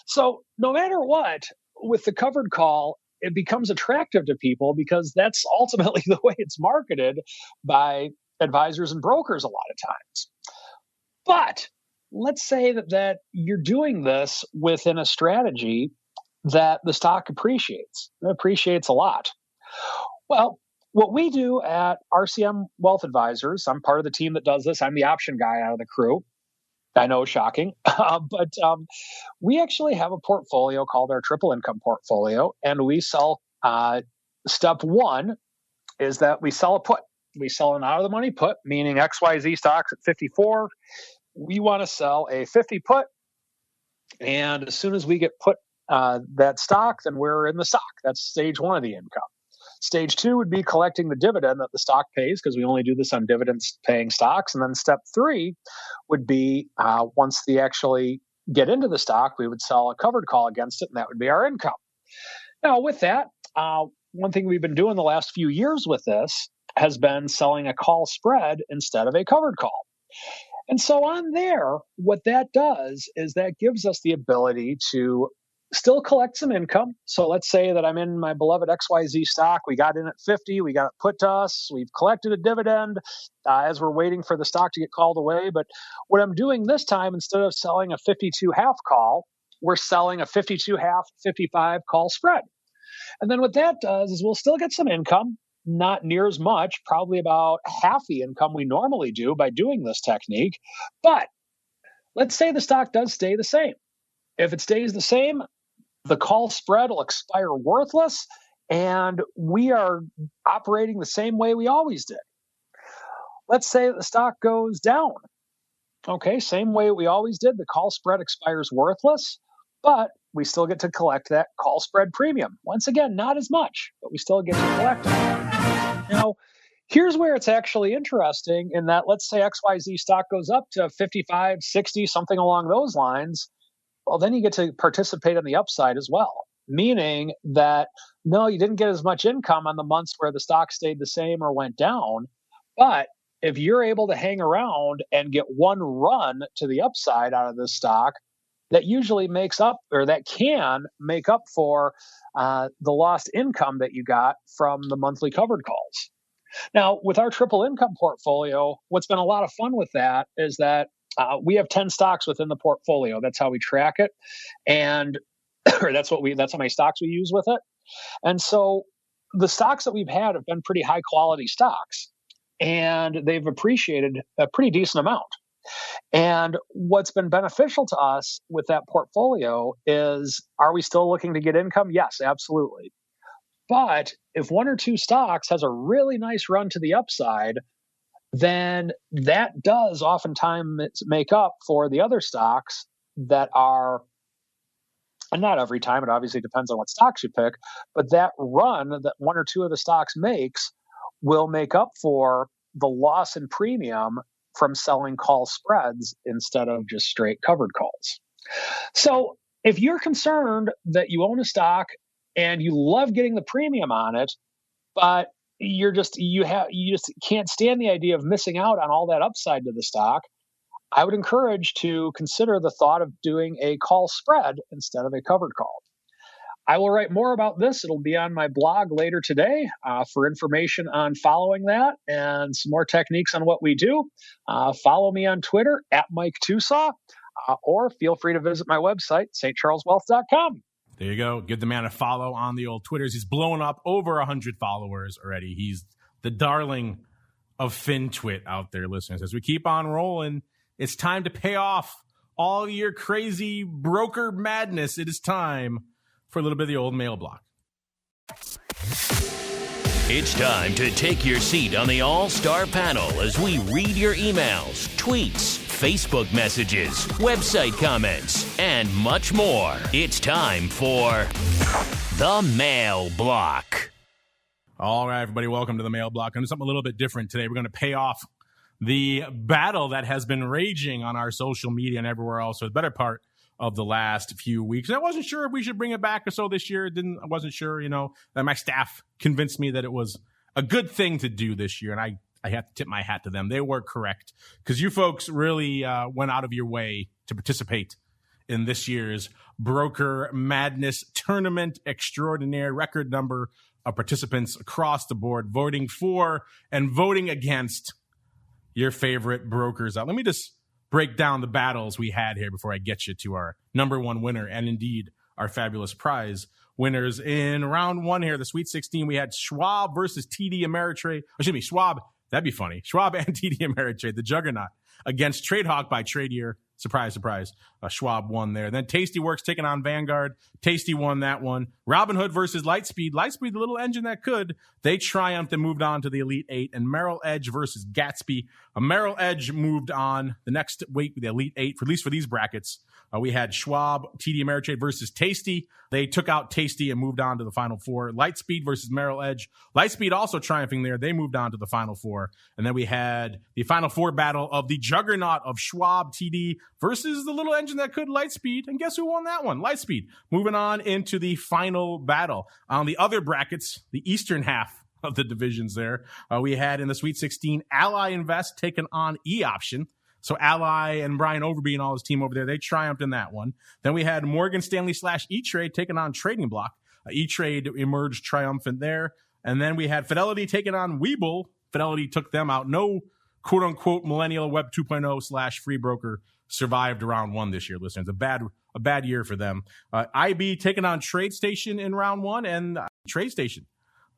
So no matter what, with the covered call, it becomes attractive to people because that's ultimately the way it's marketed by advisors and brokers a lot of times. But let's say that you're doing this within a strategy that the stock appreciates. It appreciates a lot. Well, what we do at RCM Wealth Advisors, I'm part of the team that does this. I'm the option guy out of the crew. I know, shocking. But we actually have a portfolio called our triple income portfolio, and we sell. Step one is that we sell a put. We sell an out of the money put, meaning XYZ stocks at 54. We want to sell a 50 put, and as soon as we get put that stock, then we're in the stock. That's stage one of the income. Stage two would be collecting the dividend that the stock pays, because we only do this on dividends paying stocks. And then step three would be once they actually get into the stock, we would sell a covered call against it, and that would be our income. Now, with that, one thing we've been doing the last few years with this has been selling a call spread instead of a covered call. And so on there, what that does is that gives us the ability to still collect some income. So let's say that I'm in my beloved XYZ stock. We got in at 50. We got it put to us. We've collected a dividend as we're waiting for the stock to get called away. But what I'm doing this time, instead of selling a 52 half call, we're selling a 52 half, 55 call spread. And then what that does is we'll still get some income, not near as much, probably about half the income we normally do by doing this technique. But let's say the stock does stay the same. If it stays the same, the call spread will expire worthless, and we are operating the same way we always did. Let's say the stock goes down. Okay, same way we always did. The call spread expires worthless, but we still get to collect that call spread premium. Once again, not as much, but we still get to collect it. Now, here's where it's actually interesting in that, let's say XYZ stock goes up to 55, 60, something along those lines. Well, then you get to participate on the upside as well, meaning that, no, you didn't get as much income on the months where the stock stayed the same or went down. But if you're able to hang around and get one run to the upside out of this stock, that usually makes up, or that can make up for the lost income that you got from the monthly covered calls. Now, with our triple income portfolio, what's been a lot of fun with that is that we have 10 stocks within the portfolio. That's how we track it. And that's how many stocks we use with it. And so the stocks that we've had have been pretty high quality stocks, and they've appreciated a pretty decent amount. And what's been beneficial to us with that portfolio is, are we still looking to get income? Yes, absolutely. But if one or two stocks has a really nice run to the upside, then that does oftentimes make up for the other stocks that are, and not every time, it obviously depends on what stocks you pick, but that run that one or two of the stocks makes will make up for the loss in premium from selling call spreads instead of just straight covered calls. So if you're concerned that you own a stock and you love getting the premium on it, but you just can't stand the idea of missing out on all that upside to the stock, I would encourage to consider the thought of doing a call spread instead of a covered call. I will write more about this. It'll be on my blog later today for information on following that and some more techniques on what we do. Follow me on Twitter at Mike Tusaw, or feel free to visit my website, stcharleswealth.com. There you go. Give the man a follow on the old Twitters. He's blown up over 100 followers already. He's the darling of FinTwit out there, listeners. As we keep on rolling, it's time to pay off all your crazy broker madness. It is time for a little bit of the old mail block. It's time to take your seat on the All-Star panel as we read your emails, tweets, Facebook messages, website comments, and much more. It's time for the Mail Block. All right, everybody, welcome to the Mail Block. I'm doing something a little bit different today. We're going to pay off the battle that has been raging on our social media and everywhere else for the better part of the last few weeks. And I wasn't sure if we should bring it back or so this year. I wasn't sure, that my staff convinced me that it was a good thing to do this year. And I have to tip my hat to them. They were correct, because you folks really went out of your way to participate in this year's Broker Madness Tournament Extraordinaire. Record number of participants across the board voting for and voting against your favorite brokers. Let me just break down the battles we had here before I get you to our number one winner and indeed our fabulous prize winners. In round one here, the Sweet 16, we had Schwab versus TD Ameritrade. Excuse me, Schwab. That'd be funny. Schwab and TD Ameritrade, the juggernaut, against TradeHawk by Tradier. Surprise, surprise. Schwab won there. Then Tasty Works taking on Vanguard. Tasty won that one. Robinhood versus Lightspeed. Lightspeed, the little engine that could. They triumphed and moved on to the Elite Eight. And Merrill Edge versus Gatsby. Merrill Edge moved on the next week with the Elite Eight, at least for these brackets. We had Schwab, TD Ameritrade versus Tasty. They took out Tasty and moved on to the Final Four. Lightspeed versus Merrill Edge. Lightspeed also triumphing there. They moved on to the Final Four. And then we had the Final Four battle of the juggernaut of Schwab, TD versus the little engine that could, Lightspeed. And guess who won that one? Lightspeed. Moving on into the final battle. On the other brackets, the eastern half of the divisions there, we had in the Sweet 16, Ally Invest taking on E-Option. So Ally and Brian Overby and all his team over there, they triumphed in that one. Then we had Morgan Stanley / E-Trade taking on Trading Block. E-Trade emerged triumphant there. And then we had Fidelity taking on Webull. Fidelity took them out. No quote-unquote millennial Web 2.0 / free broker survived round one this year, listeners. A bad year for them. IB taking on TradeStation in round one, and TradeStation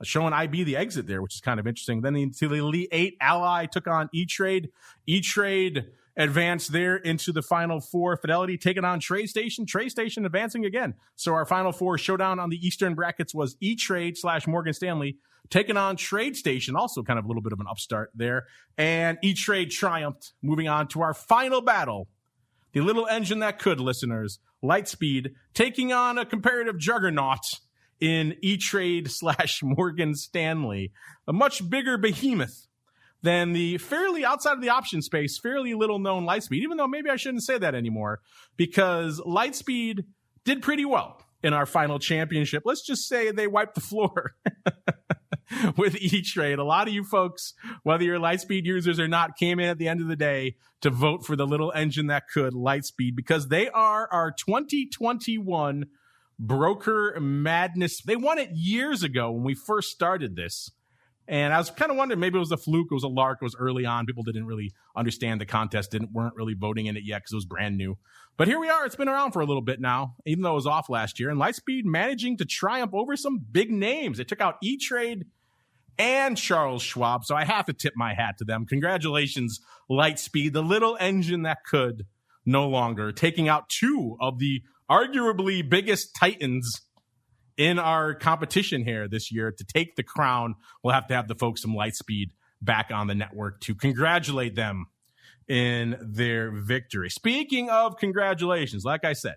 showing IB the exit there, which is kind of interesting. Then into the Elite Eight, Ally took on E-Trade. E-Trade advanced there into the Final Four. Fidelity taking on TradeStation. TradeStation advancing again. So our Final Four showdown on the Eastern brackets was E-Trade / Morgan Stanley taking on TradeStation. Also kind of a little bit of an upstart there. And E-Trade triumphed. Moving on to our final battle. The little engine that could, listeners. Lightspeed taking on a comparative juggernaut in E-Trade / Morgan Stanley, a much bigger behemoth than the fairly outside of the option space, fairly little known Lightspeed, even though maybe I shouldn't say that anymore, because Lightspeed did pretty well in our final championship. Let's just say they wiped the floor with E-Trade. A lot of you folks, whether you're Lightspeed users or not, came in at the end of the day to vote for the little engine that could, Lightspeed, because they are our 2021 Broker Madness. They won it years ago when we first started this. And I was kind of wondering, maybe it was a fluke, it was a lark, it was early on. People didn't really understand the contest, weren't really voting in it yet because it was brand new. But here we are. It's been around for a little bit now, even though it was off last year. And Lightspeed managing to triumph over some big names. They took out E-Trade and Charles Schwab. So I have to tip my hat to them. Congratulations, Lightspeed, the little engine that could, no longer taking out two of the arguably biggest titans in our competition here this year. To take the crown, we'll have to have the folks from Lightspeed back on the network to congratulate them in their victory. Speaking of congratulations, like I said,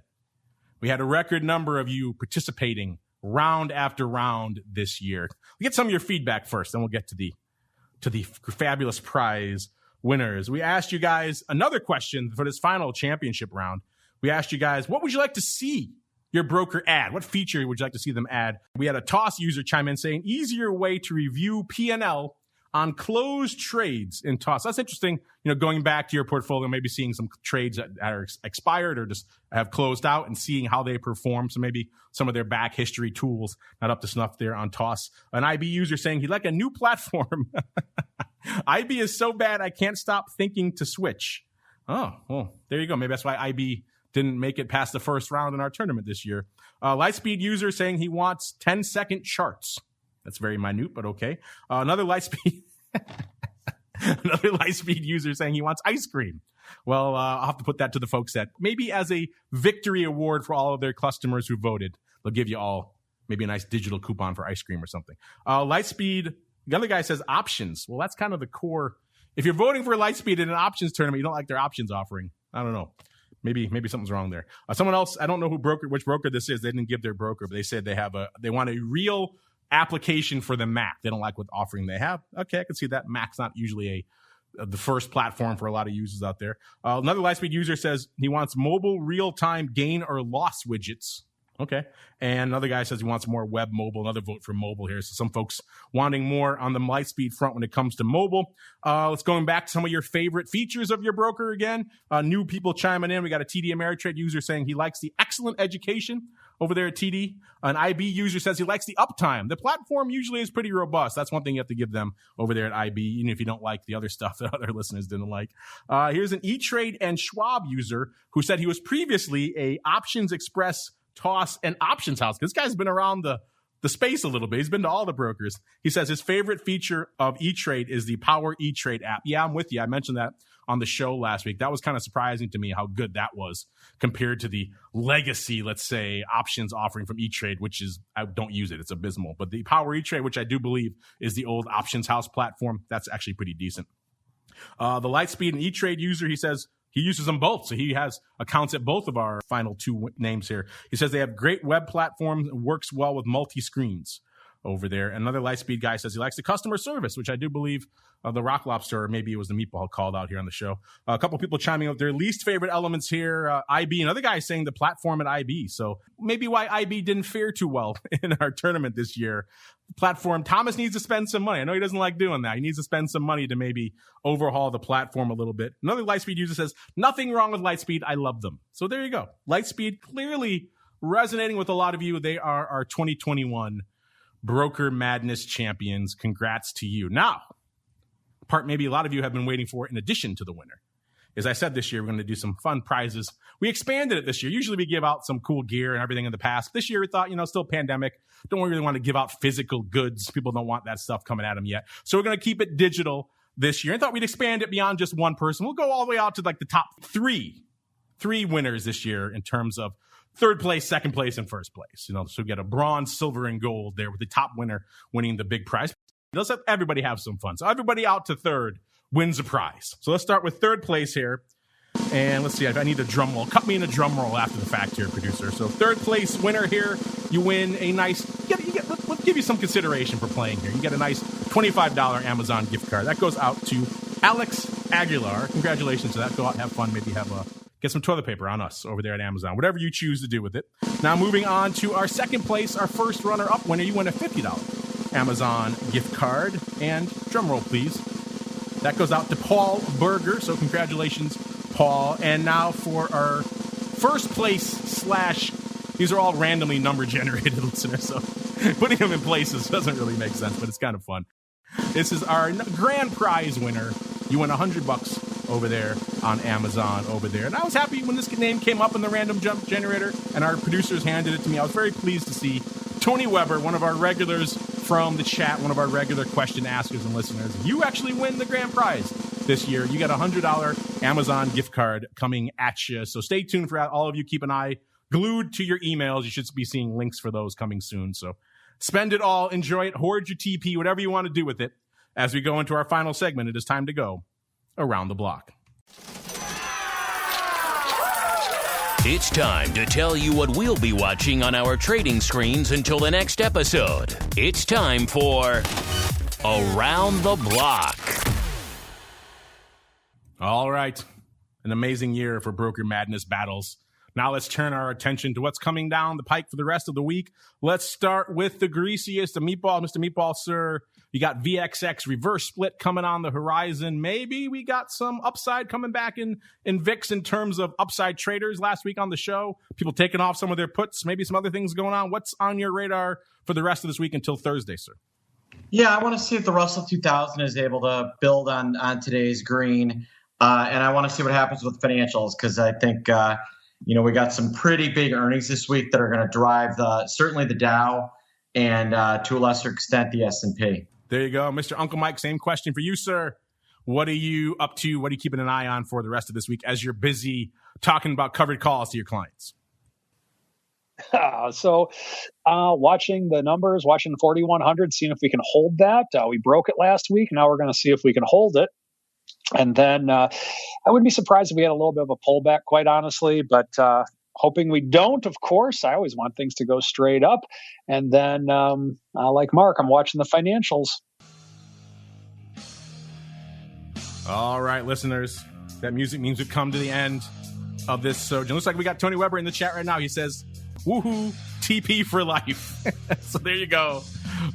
we had a record number of you participating round after round this year. We'll get some of your feedback first, then we'll get to the fabulous prize winners. We asked you guys another question for this final championship round. We asked you guys, what would you like to see your broker add? What feature would you like to see them add? We had a Toss user chime in saying, easier way to review P&L on closed trades in Toss. That's interesting. Going back to your portfolio, maybe seeing some trades that are expired or just have closed out and seeing how they perform. So maybe some of their back history tools not up to snuff there on Toss. An IB user saying he'd like a new platform. IB is so bad, I can't stop thinking to switch. Oh, well, there you go. Maybe that's why IB didn't make it past the first round in our tournament this year. Lightspeed user saying he wants 10-second charts. That's very minute, but okay. Another Lightspeed user saying he wants ice cream. Well, I'll have to put that to the folks that maybe as a victory award for all of their customers who voted, they'll give you all maybe a nice digital coupon for ice cream or something. Lightspeed, the other guy says options. Well, that's kind of the core. If you're voting for Lightspeed in an options tournament, you don't like their options offering. I don't know. Maybe something's wrong there. Someone else, I don't know which broker this is. They didn't give their broker, but they said they want a real application for the Mac. They don't like what offering they have. Okay, I can see that. Mac's not usually the first platform for a lot of users out there. Another Lightspeed user says he wants mobile real-time gain or loss widgets. Okay. And another guy says he wants more web mobile. Another vote for mobile here. So some folks wanting more on the Lightspeed front when it comes to mobile. Let's going back to some of your favorite features of your broker again. New people chiming in. We got a TD Ameritrade user saying he likes the excellent education over there at TD. An IB user says he likes the uptime. The platform usually is pretty robust. That's one thing you have to give them over there at IB, even if you don't like the other stuff that other listeners didn't like. Here's an E-Trade and Schwab user who said he was previously a Options Express, Toss, and Options house. This guy's been around the the space a little bit. He's been to all the brokers. He says his favorite feature of E-Trade is the Power E-Trade app. Yeah, I'm with you. I mentioned that on the show last week. That was kind of surprising to me how good that was compared to the legacy, let's say, options offering from E-Trade, which is, I don't use it. It's abysmal. But the Power E-Trade, which I do believe is the old Options House platform, that's actually pretty decent. The Lightspeed and E-Trade user, he says, he uses them both. So he has accounts at both of our final two names here. He says they have great web platforms and works well with multi-screens over there. Another Lightspeed guy says he likes the customer service, which I do believe the Rock Lobster, or maybe it was the Meatball, called out here on the show. A couple people chiming up their least favorite elements here. IB, another guy saying the platform at IB. So maybe why IB didn't fare too well in our tournament this year. Platform, Thomas needs to spend some money. I know he doesn't like doing that. He needs to spend some money to maybe overhaul the platform a little bit. Another Lightspeed user says, nothing wrong with Lightspeed. I love them. So there you go. Lightspeed clearly resonating with a lot of you. They are our 2021 Broker Madness champions. Congrats to you. Now, part maybe a lot of you have been waiting for in addition to the winner. As I said, this year, we're going to do some fun prizes. We expanded it this year. Usually we give out some cool gear and everything in the past. This year we thought, still pandemic. Don't really want to give out physical goods. People don't want that stuff coming at them yet. So we're going to keep it digital this year. I thought we'd expand it beyond just one person. We'll go all the way out to like the top three winners this year in terms of third place, second place, and first place. So we get a bronze, silver, and gold there with the top winner winning the big prize. Let's let everybody have some fun. So everybody out to third wins a prize. So let's start with third place here. And let's see, I need a drum roll. Cut me in a drum roll after the fact here, producer. So third place winner here, you win a nice, let's give you some consideration for playing here. You get a nice $25 Amazon gift card. That goes out to Alex Aguilar. Congratulations to that. Go out, have fun, maybe get some toilet paper on us over there at Amazon, whatever you choose to do with it. Now moving on to our second place, our first runner-up winner, you win a $50 Amazon gift card. And drum roll, please. That goes out to Paul Berger. So congratulations, Paul. And now for our first place / these are all randomly number generated listeners. So putting them in places doesn't really make sense, but it's kind of fun. This is our grand prize winner. You win $100 over there on Amazon over there. And I was happy when this name came up in the random jump generator and our producers handed it to me. I was very pleased to see Tony Weber, one of our regulars from the chat, one of our regular question askers and listeners. You actually win the grand prize this year. You get a $100 Amazon gift card coming at you. So stay tuned for that. All of you, keep an eye glued to your emails. You should be seeing links for those coming soon. So spend it all, enjoy it, hoard your TP, whatever you want to do with it. As we go into our final segment, it is time to go around the block. It's time to tell you what we'll be watching on our trading screens until the next episode. It's time for Around the Block. All right. An amazing year for Broker Madness battles. Now let's turn our attention to what's coming down the pike for the rest of the week. Let's start with the greasiest, the Meatball. Mr. Meatball, sir, you got VXX reverse split coming on the horizon. Maybe we got some upside coming back in VIX in terms of upside traders last week on the show. People taking off some of their puts, maybe some other things going on. What's on your radar for the rest of this week until Thursday, sir? Yeah, I want to see if the Russell 2000 is able to build on today's green. And I want to see what happens with financials because I think we got some pretty big earnings this week that are going to drive certainly the Dow and to a lesser extent the S&P. There you go. Mr. Uncle Mike, same question for you, sir. What are you up to? What are you keeping an eye on for the rest of this week as you're busy talking about covered calls to your clients? So watching the numbers, watching the 4,100, seeing if we can hold that. We broke it last week. Now we're going to see if we can hold it. And then I wouldn't be surprised if we had a little bit of a pullback, quite honestly, but hoping we don't, of course. I always want things to go straight up. And then, like Mark, I'm watching the financials. All right, listeners, that music means we've come to the end of this sojourn. Looks like we got Tony Weber in the chat right now. He says, woohoo, TP for life. So there you go.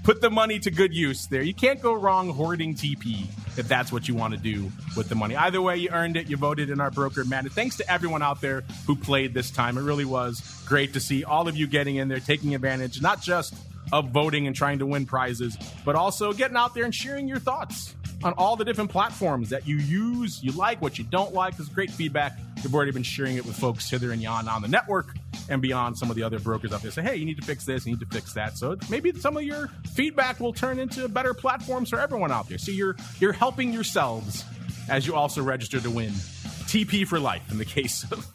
Put the money to good use there. You can't go wrong hoarding TP if that's what you want to do with the money. Either way, you earned it. You voted in our Broker Madness. Thanks to everyone out there who played this time. It really was great to see all of you getting in there, taking advantage, not just of voting and trying to win prizes, but also getting out there and sharing your thoughts on all the different platforms that you use, you like, what you don't like. There's great feedback. We've already been sharing it with folks hither and yon on the network and beyond some of the other brokers out there say, hey, you need to fix this, you need to fix that. So maybe some of your feedback will turn into better platforms for everyone out there. So you're helping yourselves as you also register to win TP for life in the case of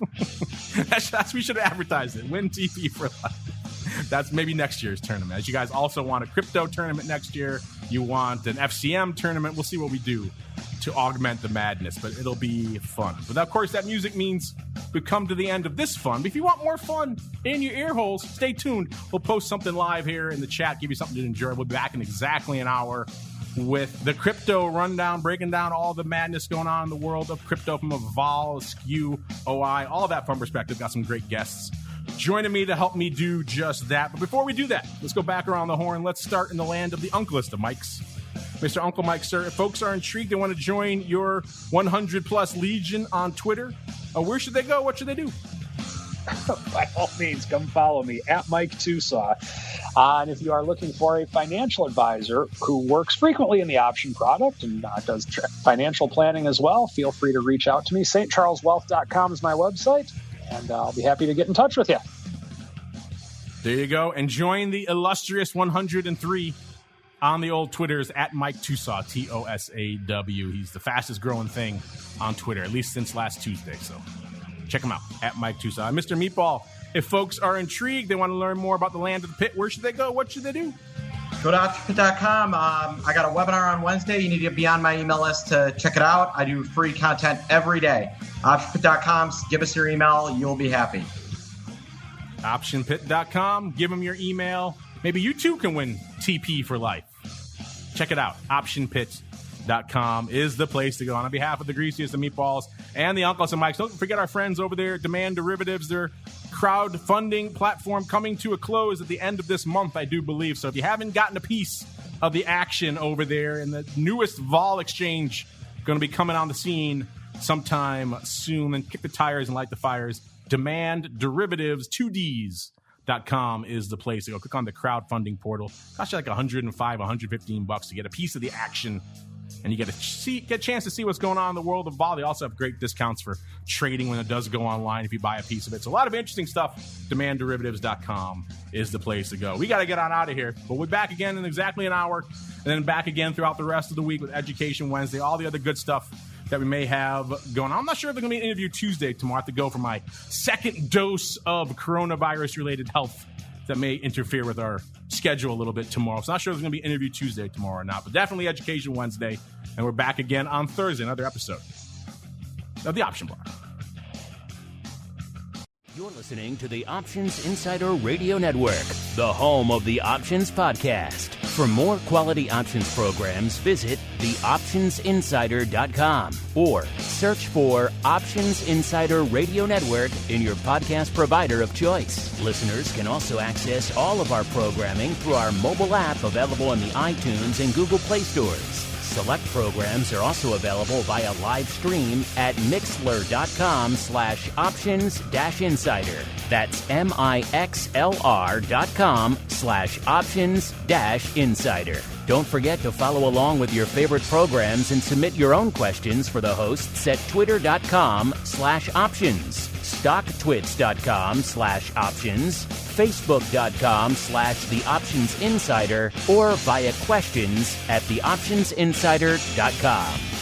that's we should have advertised it. Win TP for life. That's maybe next year's tournament. As you guys also want a crypto tournament next year, you want an FCM tournament. We'll see what we do to augment the madness, but it'll be fun. But of course, that music means we've come to the end of this fun. But if you want more fun in your ear holes, stay tuned. We'll post something live here in the chat, give you something to enjoy. We'll be back in exactly an hour with the crypto rundown, breaking down all the madness going on in the world of crypto from a vol, skew, OI, all of that fun perspective. Got some great guests joining me to help me do just that. But before we do that, let's go back around the horn. Let's start in the land of the Unklest of Mikes. Mr. Uncle Mike, sir, if folks are intrigued, they want to join your 100-plus legion on Twitter, where should they go? What should they do? By all means, come follow me at Mike Tusaw. And if you are looking for a financial advisor who works frequently in the option product and does financial planning as well, feel free to reach out to me. stcharleswealth.com is my website, and I'll be happy to get in touch with you. There you go. And join the illustrious 103 on the old Twitters at Mike Tusaw, Tosaw. He's the fastest growing thing on Twitter, at least since last Tuesday. So check him out at Mike Tusaw. Mr. Meatball, if folks are intrigued, they want to learn more about the land of the pit, where should they go? What should they do? Go to optionpit.com. I got a webinar on Wednesday. You need to be on my email list to check it out. I do free content every day. Optionpit.com. Give us your email. You'll be happy. Optionpit.com. Give them your email. Maybe you too can win TP for life. Check it out. Optionpit.com is the place to go. On behalf of the Greasiest of Meatballs and the Uncles and Mikes, don't forget our friends over there at Demand Derivatives. Their crowdfunding platform coming to a close at the end of this month, I do believe. So if you haven't gotten a piece of the action over there, and the newest vol exchange going to be coming on the scene sometime soon, then kick the tires and light the fires. Demand Derivatives, 2Ds.com is the place to go. Click on the crowdfunding portal. Costs you like $105, $115 to get a piece of the action, and you get a chance to see what's going on in the world of vol. They also have great discounts for trading when it does go online if you buy a piece of it. So a lot of interesting stuff. DemandDerivatives.com is the place to go. We got to get on out of here, but we're back again in exactly an hour, and then back again throughout the rest of the week with Education Wednesday, all the other good stuff that we may have going on. I'm not sure if there's going to be an interview Tuesday tomorrow. I have to go for my second dose of coronavirus-related health that may interfere with our schedule a little bit tomorrow. So I'm not sure if there's going to be an interview Tuesday tomorrow or not, but definitely Education Wednesday. And we're back again on Thursday, another episode of The Option Block. You're listening to the Options Insider Radio Network, the home of the Options Podcast. For more quality options programs, visit theoptionsinsider.com or search for Options Insider Radio Network in your podcast provider of choice. Listeners can also access all of our programming through our mobile app available in the iTunes and Google Play stores. Select programs are also available via live stream at mixlr.com/options-insider. That's mixlr.com/options-insider. Don't forget to follow along with your favorite programs and submit your own questions for the hosts at twitter.com/options, stocktwits.com/options, facebook.com/theoptionsinsider, or via questions at theoptionsinsider.com.